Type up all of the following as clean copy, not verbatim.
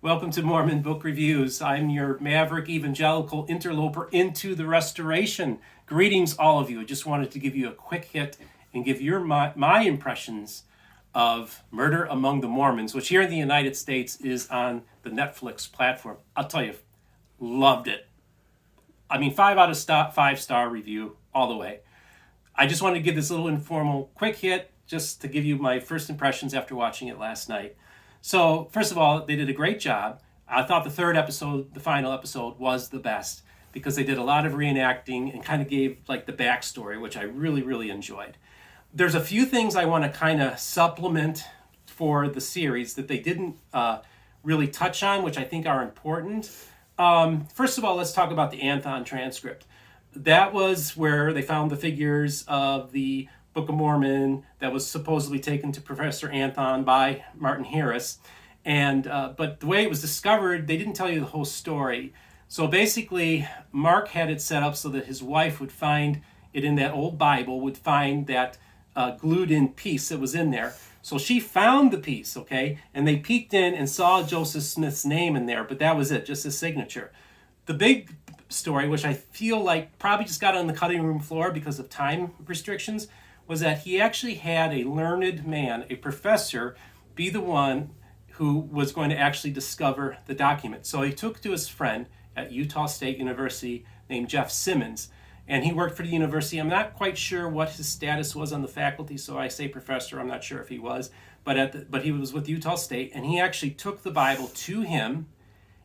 Welcome to Mormon Book Reviews. I'm your maverick evangelical interloper into the restoration. Greetings, all of you. I just wanted to give you a quick hit and give my impressions of Murder Among the Mormons, which here in the United States is on the Netflix platform. I'll tell you, loved it. I mean, 5 out of 5 star review all the way. I just wanted to give this little informal quick hit just to give you my first impressions after watching it last night. So, first of all, they did a great job. I thought the third episode, the final episode, was the best because they did a lot of reenacting and kind of gave like the backstory, which I really enjoyed. There's a few things I want to kind of supplement for the series that they didn't really touch on, which I think are important. First of all, let's talk about the Anthon transcript. That was where they found the figures of the Book of Mormon that was supposedly taken to Professor Anthon by Martin Harris. And but the way it was discovered, they didn't tell you the whole story. So basically, Mark had it set up so that his wife would find it in that old Bible, would find that glued in piece that was in there. So she found the piece, okay? And they peeked in and saw Joseph Smith's name in there, but that was it, just his signature. The big story, which I feel like probably just got on the cutting room floor because of time restrictions, was that he actually had a learned man, a professor, be the one who was going to actually discover the document. So he took to his friend at Utah State University named Jeff Simmons, and he worked for the university. I'm not quite sure what his status was on the faculty, so I say professor, I'm not sure if he was, but he was with Utah State, and he actually took the Bible to him,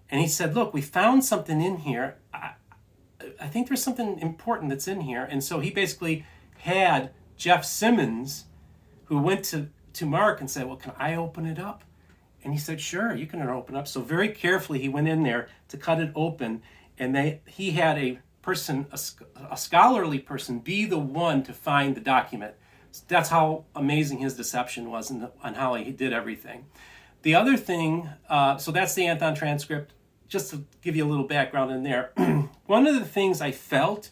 and he said, look, we found something in here. I think there's something important that's in here. And so he basically had Jeff Simmons, who went to Mark and said, well, can I open it up? And he said, sure, you can open it up. So very carefully, he went in there to cut it open. And he had a scholarly person, be the one to find the document. So that's how amazing his deception was and how he did everything. The other thing, so that's the Anthon transcript. Just to give you a little background in there, one of the things I felt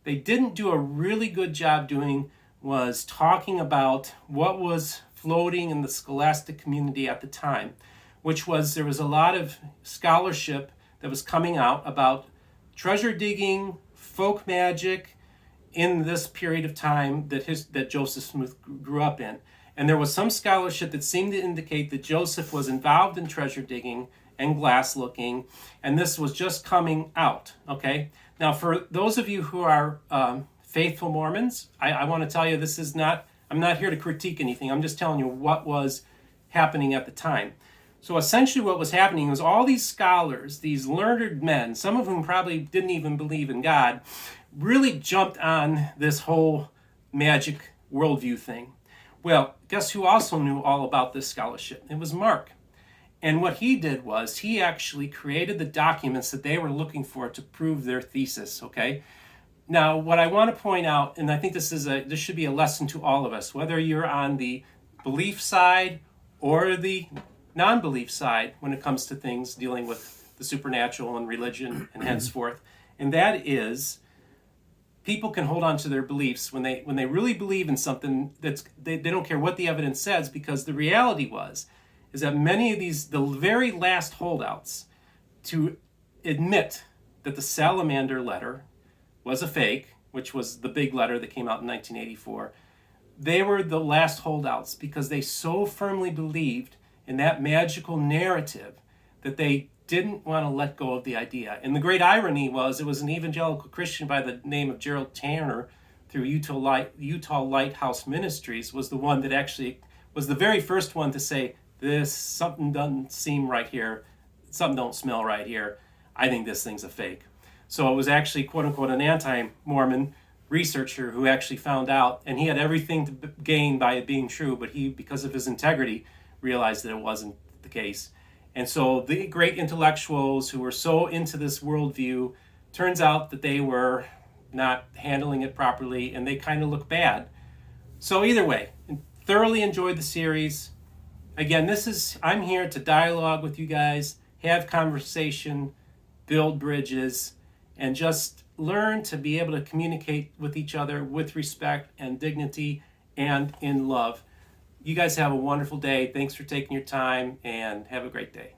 they didn't do a really good job doing was talking about what was floating in the scholastic community at the time, which was there was a lot of scholarship that was coming out about treasure digging, folk magic in this period of time that Joseph Smith grew up in. And there was some scholarship that seemed to indicate that Joseph was involved in treasure digging and glass looking, and this was just coming out, okay? Now, for those of you who are faithful Mormons, I want to tell you I'm not here to critique anything. I'm just telling you what was happening at the time. So essentially what was happening was all these scholars, these learned men, some of whom probably didn't even believe in God, really jumped on this whole magic worldview thing. Well, guess who also knew all about this scholarship? It was Mark. And what he did was he actually created the documents that they were looking for to prove their thesis, okay? Now, what I want to point out, and I think this should be a lesson to all of us, whether you're on the belief side or the non-belief side when it comes to things dealing with the supernatural and religion and henceforth, and that is people can hold on to their beliefs when they really believe in something they don't care what the evidence says, because the reality is that many of the very last holdouts to admit that the Salamander letter was a fake, which was the big letter that came out in 1984, they were the last holdouts because they so firmly believed in that magical narrative that they didn't want to let go of the idea. And the great irony was it was an evangelical Christian by the name of Gerald Tanner through Utah Lighthouse Ministries was the one that actually was the very first one to say, something doesn't seem right here, something don't smell right here, I think this thing's a fake. So it was actually, quote unquote, an anti-Mormon researcher who actually found out, and he had everything to gain by it being true, but he, because of his integrity, realized that it wasn't the case. And so the great intellectuals who were so into this worldview, turns out that they were not handling it properly, and they kind of look bad. So either way, thoroughly enjoyed the series. Again, I'm here to dialogue with you guys, have conversation, build bridges, and just learn to be able to communicate with each other with respect and dignity and in love. You guys have a wonderful day. Thanks for taking your time, and have a great day.